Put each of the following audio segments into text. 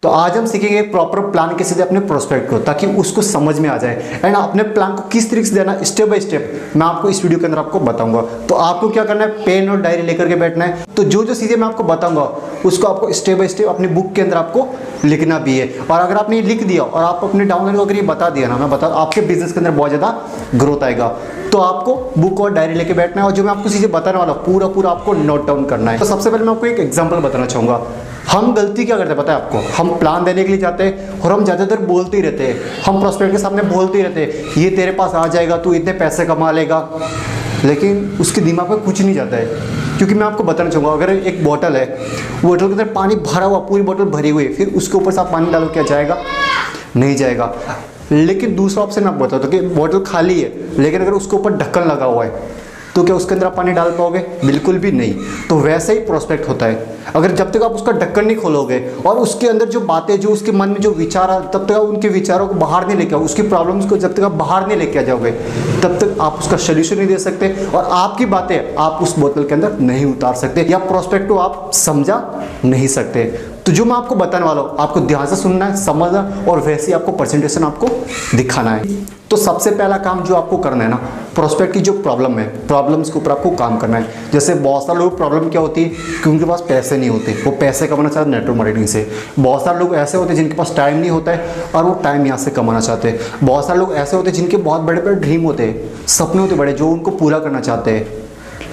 तो आज हम सीखेंगे प्रॉपर प्लान कैसे दे अपने प्रोस्पेक्ट को, ताकि उसको समझ में आ जाए एंड अपने प्लान को किस तरीके से देना स्टेप बाय स्टेप मैं आपको इस वीडियो के अंदर आपको बताऊंगा। तो आपको क्या करना है, पेन और डायरी लेकर के बैठना है। तो जो जो चीज़ें मैं आपको बताऊंगा उसको आपको स्टेप बाय स्टेप अपनी बुक के अंदर आपको लिखना भी है। और अगर आपने लिख दिया और आप अपने डाउनलाइन को अगर ये बता दिया ना, मैं बता आपके बिजनेस के अंदर बहुत ज़्यादा ग्रोथ आएगा। तो आपको बुक और डायरी लेके बैठना है और जो मैं आपको चीज़ें बताने वाला हूँ पूरा आपको नोट डाउन करना है। तो सबसे पहले मैं आपको एक एग्जांपल बताना चाहूँगा। हम गलती क्या करते हैं पता है आपको, हम प्लान देने के लिए जाते हैं और हम ज़्यादातर बोलते ही रहते हैं, हम प्रोस्पेक्ट के सामने बोलते ही रहते हैं ये तेरे पास आ जाएगा, तू इतने पैसे कमा लेगा, लेकिन उसके दिमाग में कुछ नहीं जाता है। क्योंकि मैं आपको बताना चाहूँगा, अगर एक बोतल है, बोतल के अंदर पानी भरा हुआ, पूरी बोतल भरी हुई है, फिर उसके ऊपर से आप पानी डालो, क्या जाएगा? नहीं जाएगा। लेकिन दूसरा ऑप्शन मैं बताता हूँ कि बोतल खाली है लेकिन अगर उसके ऊपर ढक्कन लगा हुआ है तो क्या उसके अंदर आप पानी डाल पाओगे? बिल्कुल भी नहीं। तो वैसे ही प्रोस्पेक्ट होता है, अगर जब तक आप उसका ढक्कन नहीं खोलोगे और उसके अंदर जो बातें, जो उसके मन में जो विचार आ, तब तक आप उनके विचारों को बाहर नहीं लेके आओ, उसकी प्रॉब्लम्स को जब तक आप बाहर नहीं लेके आ जाओगे तब तक आप उसका सोल्यूशन नहीं दे सकते और आपकी बातें आप उस बोतल के अंदर नहीं उतार सकते या प्रोस्पेक्ट को आप समझा नहीं सकते। तो जो मैं आपको बताने वाला हूँ आपको ध्यान से सुनना है, समझना और वैसे ही आपको प्रेजेंटेशन आपको दिखाना है। तो सबसे पहला काम जो आपको करना है ना, प्रोस्पेक्ट की जो प्रॉब्लम है, प्रॉब्लम्स के ऊपर आपको काम करना है। जैसे बहुत सारे लोग प्रॉब्लम क्या होती है कि उनके पास पैसे नहीं होते, वो पैसे कमाना चाहते हैं नेटवर्क मार्केटिंग से। बहुत सारे लोग ऐसे होते हैं जिनके पास टाइम नहीं होता है और वो टाइम यहाँ से कमाना चाहते हैं। बहुत सारे लोग ऐसे होते हैं जिनके बहुत बड़े बड़े ड्रीम होते हैं, सपने होते बड़े, जो उनको पूरा करना चाहते हैं,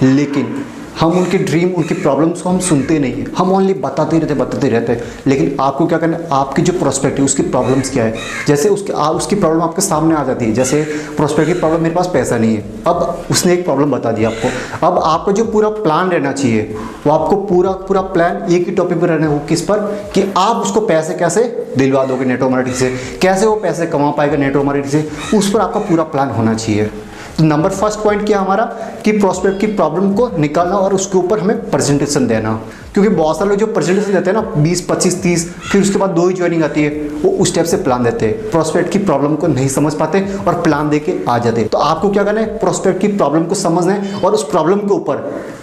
लेकिन हम उनके ड्रीम, उनकी प्रॉब्लम्स को हम सुनते नहीं हैं, हम ओनली बताते रहते हैं। लेकिन आपको क्या करना है, आपकी जो प्रोस्पेक्ट है उसकी प्रॉब्लम्स क्या है, जैसे उसकी प्रॉब्लम आपके सामने आ जाती है। जैसे प्रोस्पेक्ट की प्रॉब्लम, मेरे पास पैसा नहीं है, अब उसने एक प्रॉब्लम बता दी आपको। अब आपका जो पूरा प्लान रहना चाहिए वो आपको पूरा प्लान एक ही टॉपिक पर रहना है। वो किस पर, कि आप उसको पैसे कैसे दिलवा दोगे नेटवर्क मार्केटिंग से, कैसे वो पैसे कमा पाएगा नेटवर्क मार्केटिंग से, उस पर आपका पूरा प्लान होना चाहिए। तो नंबर फर्स्ट पॉइंट क्या हमारा, कि प्रोस्पेक्ट की प्रॉब्लम को निकालना और उसके ऊपर हमें प्रेजेंटेशन देना। क्योंकि बहुत सारे लोग जो प्रेजेंटेशन देते हैं ना 20, 25, 30, फिर उसके बाद 2 ही ज्वाइनिंग आती है, वो उस टाइप से प्लान देते हैं, प्रोस्पेक्ट की प्रॉब्लम को नहीं समझ पाते और प्लान दे के आ जाते। तो आपको क्या करना है, प्रोस्पेक्ट की प्रॉब्लम को समझना है और उस प्रॉब्लम के ऊपर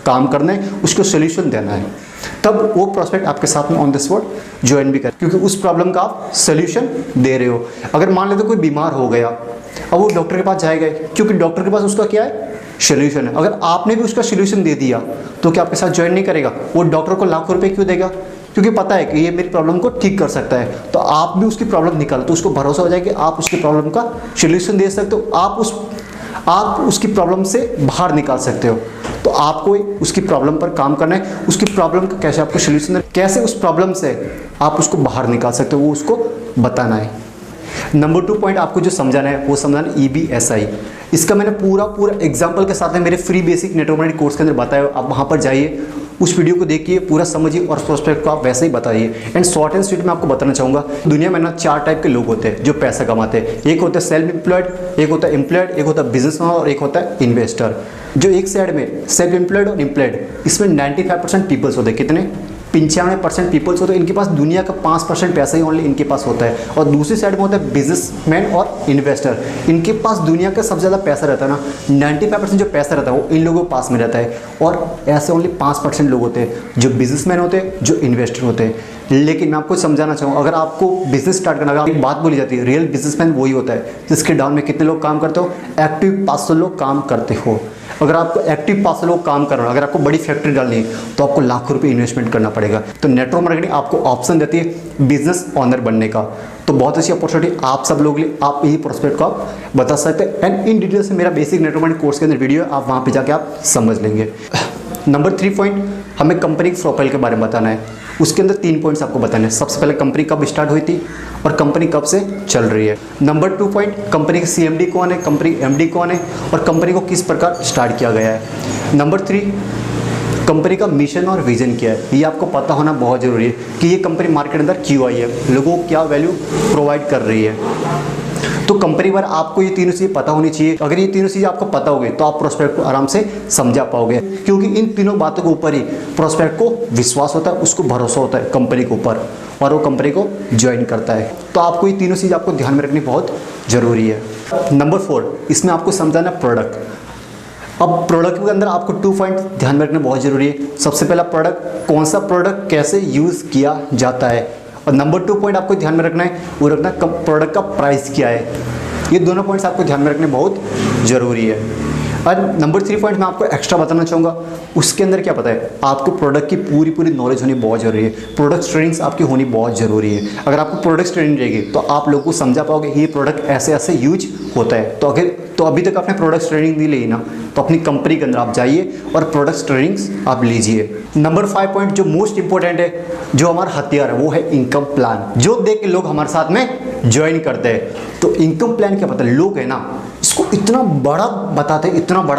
काम करना है, उसको सोल्यूशन देना है। तब वो प्रोस्पेक्ट आपके साथ में ऑन द स्पॉट ज्वाइन भी करे, क्योंकि उस प्रॉब्लम का आप सोल्यूशन दे रहे हो। अगर मान लेते कोई बीमार हो गया, अब वो डॉक्टर के पास जाएगा क्योंकि डॉक्टर के पास उसका क्या है, सोल्यूशन है। अगर आपने भी उसका सोल्यूशन दे दिया तो क्या आपके साथ ज्वाइन नहीं करेगा? वो डॉक्टर को लाखों रुपए क्यों देगा? क्योंकि पता है कि ये मेरी प्रॉब्लम को ठीक कर सकता है। तो आप भी उसकी प्रॉब्लम निकालो तो उसको भरोसा हो जाए कि आप उसकी प्रॉब्लम का सोल्यूशन दे सकते हो, आप उसकी प्रॉब्लम से बाहर निकाल सकते हो। तो आपको उसकी प्रॉब्लम पर काम करना है, उसकी प्रॉब्लम का कैसे आपको सोल्यूशन है, कैसे उस प्रॉब्लम से आप उसको बाहर निकाल सकते हो, वो उसको बताना है। नंबर 2 पॉइंट आपको जो समझाना है वो समझाना EBSI। इसका मैंने पूरा एग्जांपल के साथ में मेरे free basic network marketing course के अंदर बताया। आप वहाँ पर जाइए, उस वीडियो को देखिए, पूरा समझिए और प्रोस्पेक्ट को आप वैसे ही बताइए। एंड शॉर्ट एंड स्वीट में आपको बताना चाहूँगा, दुनिया में ना 4 टाइप के लोग होते हैं जो पैसा कमाते हैं। एक होता है सेल्फ एम्प्लॉयड, एक होता है एम्प्लॉयड, एक होता है बिजनेसमैन और एक होता है इन्वेस्टर। जो एक साइड में सेल्फ एम्प्लॉयड और एम्प्लॉयड, इसमें 95% पीपल्स होते हैं। कितने? 95% पीपल्स होते हैं। इनके पास दुनिया का 5% पैसा ही ओनली इनके पास होता है। और दूसरी साइड में होता है बिजनेसमैन और इन्वेस्टर, इनके पास दुनिया का सबसे ज़्यादा पैसा रहता है ना, 95% जो पैसा रहता है वो इन लोगों के पास में रहता है। और ऐसे ओनली 5% लोग होते हैं जो बिजनेसमैन होते हैं, जो इन्वेस्टर होते हैं। लेकिन मैं आपको समझाना चाहूँगा, अगर आपको बिजनेस स्टार्ट करना, अगर एक बात बोली जाती है, रियल बिजनेसमैन वही होता है जिसके डाउन में कितने लोग काम करते हो, एक्टिव 500 लोग काम करते हो। अगर आपको एक्टिव 500 लोग काम करना है, अगर आपको बड़ी फैक्ट्री डालनी है तो आपको लाखों रुपए इन्वेस्टमेंट करना पड़ेगा। तो नेटवर्क मार्केटिंग आपको ऑप्शन देती है बिजनेस ओनर बनने का। तो बहुत अच्छी अपॉर्चुनिटी आप सब लोग लिए, आप यही प्रोस्पेक्ट को आप बता सकते हैं। एंड इन डिटेल से मेरा बेसिक नेटवर्क मार्केटिंग कोर्स के अंदर वीडियो है, आप वहाँ पे जाके आप समझ लेंगे। नंबर 3 पॉइंट, हमें कंपनी के प्रोफाइल के बारे में बताना है। उसके अंदर 3 पॉइंट्स आपको बताने हैं। सबसे पहले कंपनी कब स्टार्ट हुई थी और कंपनी कब से चल रही है। नंबर 2 पॉइंट, कंपनी के CMD कौन है, कंपनी MD कौन है और कंपनी को किस प्रकार स्टार्ट किया गया है। नंबर 3, कंपनी का मिशन और विजन क्या है। ये आपको पता होना बहुत ज़रूरी है कि ये कंपनी मार्केट के अंदर क्यों आई है, लोगों को क्या वैल्यू प्रोवाइड कर रही है। तो कंपनी पर आपको ये तीनों चीज़ें पता होनी चाहिए। अगर ये तीनों चीज़ें आपको पता होगी तो आप प्रोस्पेक्ट को आराम से समझा पाओगे, क्योंकि इन तीनों बातों के ऊपर ही प्रोस्पेक्ट को विश्वास होता है, उसको भरोसा होता है कंपनी के ऊपर और वो कंपनी को ज्वाइन करता है। तो आपको ये तीनों चीज़ आपको ध्यान में रखनी बहुत ज़रूरी है। नंबर 4, इसमें आपको समझाना प्रोडक्ट। अब प्रोडक्ट के अंदर आपको 2 पॉइंट ध्यान में रखना बहुत ज़रूरी है। सबसे पहला, प्रोडक्ट, कौन सा प्रोडक्ट कैसे यूज़ किया जाता है। और नंबर 2 पॉइंट आपको ध्यान में रखना है, वो रखना प्रोडक्ट का प्राइस क्या है। ये दोनों पॉइंट्स आपको ध्यान में रखने बहुत ज़रूरी है। और नंबर 3 पॉइंट मैं आपको एक्स्ट्रा बताना चाहूँगा, उसके अंदर क्या पता है, आपको प्रोडक्ट की पूरी नॉलेज होनी बहुत ज़रूरी है। प्रोडक्ट ट्रेनिंग्स आपकी होनी बहुत ज़रूरी है। अगर आपको प्रोडक्ट ट्रेनिंग रहेगी तो आप लोगों को समझा पाओगे ये प्रोडक्ट ऐसे ऐसे यूज होता है। तो अभी तक आपने प्रोडक्ट ट्रेनिंग नहीं ली ना, तो अपनी कंपनी के अंदर आप जाइए और प्रोडक्ट ट्रेनिंग्स आप लीजिए। नंबर 5 पॉइंट जो मोस्ट इंपॉर्टेंट है, जो हमारा हथियार है, वो है इनकम प्लान, जो देख के लोग हमारे साथ में ज्वाइन करते हैं। तो इनकम प्लान क्या पता है, लोग है ना इसको इतना बड़ा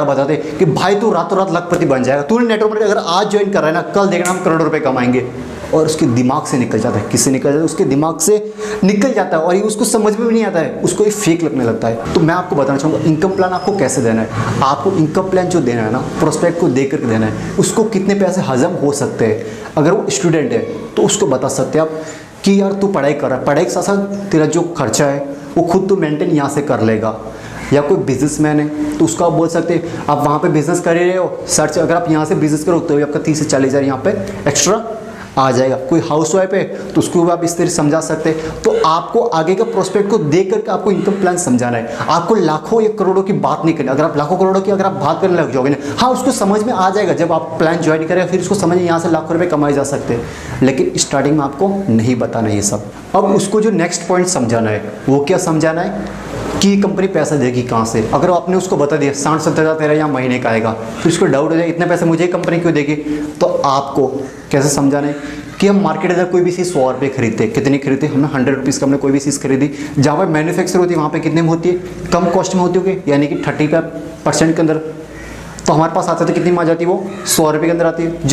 बताते कि भाई तू रातों रात लखपति बन जाएगा, तूने नेटवर्क मार्केटिंग अगर आज ज्वाइन कर रहा है ना, कल देखना हम करोड़ों रुपए कमाएंगे। और उसके दिमाग से निकल जाता है, किससे निकल जाता है, उसके दिमाग से निकल जाता है और ये उसको समझ में भी नहीं आता है, उसको ये फेक लगने लगता है। तो मैं आपको बताना चाहूँगा इनकम प्लान आपको कैसे देना है। आपको इनकम प्लान जो देना है ना, प्रोस्पेक्ट को देख करके देना है, उसको कितने पैसे हजम हो सकते हैं। अगर वो स्टूडेंट है तो उसको बता सकते हैं आप कि यार तू पढ़ाई कर रहा है, पढ़ाई के साथ साथ तेरा जो खर्चा है वो खुद तू मेंटेन यहाँ से कर लेगा। या कोई बिजनेसमैन है तो उसको आप बोल सकते हैं आप वहाँ पे बिजनेस कर ही रहे हो, सर्च अगर आप यहाँ से बिजनेस करो तो आपका 30 से 40 हज़ार यहाँ पे एक्स्ट्रा आ जाएगा। कोई हाउस वाइफ है तो उसको भी आप इस तरह समझा सकते हैं। तो आपको आगे का प्रोस्पेक्ट को देख करके आपको इनकम प्लान समझाना है। आपको लाखों या करोड़ों की बात नहीं करनी। अगर आप लाखों करोड़ों की अगर आप बात करने लग जाओगे ना, हाँ उसको समझ में आ जाएगा, जब आप प्लान ज्वाइन करेगा फिर उसको समझ में यहाँ से लाखों रुपये कमाए जा सकते हैं, लेकिन स्टार्टिंग में आपको नहीं बताना ये सब। अब उसको जो नेक्स्ट पॉइंट समझाना है वो क्या समझाना है कि कंपनी पैसा देगी कहाँ से। अगर आपने उसको बता दिया 60-70 हज़ार तेरा यहाँ महीने का आएगा, फिर उसको डाउट हो जाए इतने पैसे मुझे कंपनी क्यों देगी, तो आपको कैसे समझाना है कि हम मार्केट अंदर कोई भी चीज़ 100 रुपये खरीदते, कितनी खरीदते हमने 100 रुपीज़ का हमने कोई भी चीज़ खरीदी, जहाँ पर मैन्युफैक्चर होती है वहाँ पे कितने में होती है, कम कॉस्ट में होती होगी, यानी कि 35% के अंदर। तो हमारे पास आते थे कितनी में आ जाती है, वो 100 रुपये के अंदर आती है।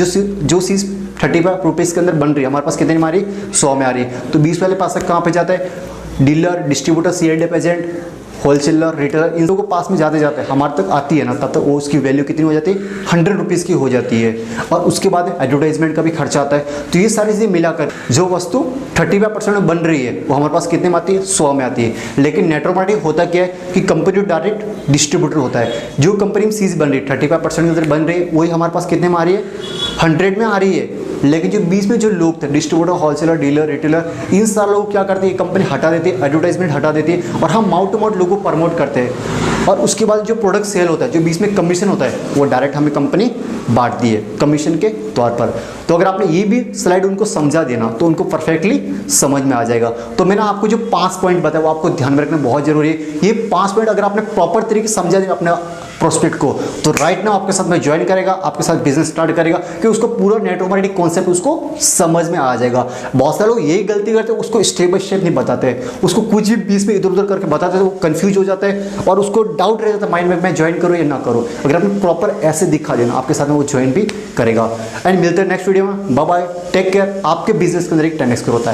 जो चीज़ 35 रुपीज़ के अंदर बन रही है हमारे पास कितने में आ रही है, 100 में आ रही है। तो 20 वाले पास कहाँ पे जाता है, dealer, distributor, CND agent, wholesaler, retailer, इन लोगों के पास में जाते जाते हमारे तक आती है ना, तब तक वो उसकी वैल्यू कितनी हो जाती है, 100 रुपीज़ की हो जाती है। और उसके बाद एडवर्टाइजमेंट का भी खर्चा आता है। तो ये सारी चीज़ें मिलाकर जो वस्तु 35% में बन रही है वो हमारे पास कितने में आती है, 100 में आती है। लेकिन नेटवर्क मार्केटिंग होता क्या है कि कंपनी डायरेक्ट डिस्ट्रीब्यूटर होता है। जो कंपनी में चीज़ बन रही है 35% के अंदर बन रही है, वही हमारे पास कितने में आ रही है, 100 में आ रही है। लेकिन जो बीच में जो लोग थे, डिस्ट्रीब्यूटर, होलसेलर, डीलर, रिटेलर, इन सारे लोग क्या करते हैं, कंपनी हटा देती है, एडवर्टाइजमेंट हटा देती है और हम माउथ टू माउथ लोगों को प्रमोट करते हैं। और उसके बाद जो प्रोडक्ट सेल होता है, जो बीच में कमीशन होता है, वो डायरेक्ट हमें कंपनी बांटती है कमीशन के तौर पर। तो अगर आपने ये भी स्लाइड उनको समझा देना तो उनको परफेक्टली समझ में आ जाएगा। तो मैंने आपको जो 5 पॉइंट बताया वो आपको ध्यान में रखना बहुत जरूरी है। ये 5 पॉइंट अगर आपने प्रॉपर तरीके से समझा दिया अपने प्रोस्पेक्ट को, तो राइट नाउ आपके साथ में ज्वाइन करेगा, आपके साथ बिजनेस स्टार्ट करेगा कि उसको पूरा नेटवर्क मार्केटिंग कॉन्सेप्ट उसको समझ में आ जाएगा। बहुत सारे लोग यही गलती करते हैं, उसको स्टेप बाय स्टेप नहीं बताते, उसको कुछ भी बीच में इधर उधर करके बताते हैं, वो कंफ्यूज हो जाता है और उसको डाउट रह जाता है माइंड में, मैं ज्वाइन करूँ या ना करूँ। अगर आपने प्रॉपर ऐसे दिखा देना, आपके साथ में वो ज्वाइन भी करेगा। एंड मिलते हैं नेक्स्ट वीडियो में। Bye bye, take care. आपके बिजनेस के अंदर एक 10x ग्रोथ है।